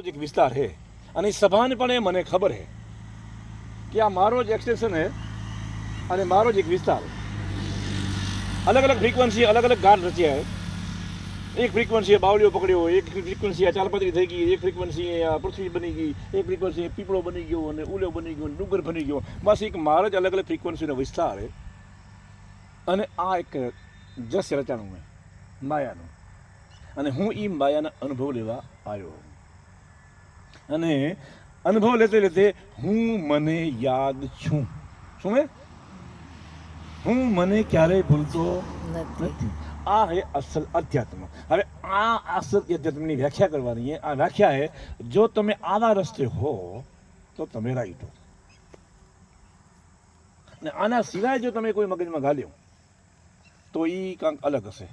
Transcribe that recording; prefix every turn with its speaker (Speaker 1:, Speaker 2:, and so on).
Speaker 1: જ એક વિસ્તાર છે અને સભાનપણે મને ખબર છે કે આ મારો જ એક્સટેન્શન છે અને મારો જ એક વિસ્તાર અલગ અલગ ફ્રીક્વન્સી અલગ અલગ ગાન રચ્યા છે. એક ફ્રીક્વન્સી બાવળીઓ પકડ્યો, એક ફ્રીક્વન્સી આ ચાલપત્રી થઈ ગઈ, એક ફ્રીક્વન્સી આ પૃથ્વી બની ગઈ, એક ફ્રીક્વન્સી પીપળો બની ગયો અને ઉલો બની ગયો, ડુંગર બની ગયો. બસ એક મારો જ અલગ અલગ ફ્રીક્વન્સીનો વિસ્તાર છે અને આ એક જસ્ય રચાણું છે માયાનું અને હું એ માયાના અનુભવ લેવા આવ્યો અને અનુભવ લેતે લેતે હું મને યાદ છું. શું હે? હું મને ક્યારેય ભૂલતો નથી. આ હે અસલ અધ્યાત્મ. હવે આ અસલ અધ્યાત્મની વ્યાખ્યા કરવાની છે. આ વ્યાખ્યા હે જો તમે આવા રસ્તે હો તો તમે રાઈટ હો અને આના સિવાય જો તમે કોઈ મગજમાં ઘાલ્યો તો એ કાંક અલગ હશે.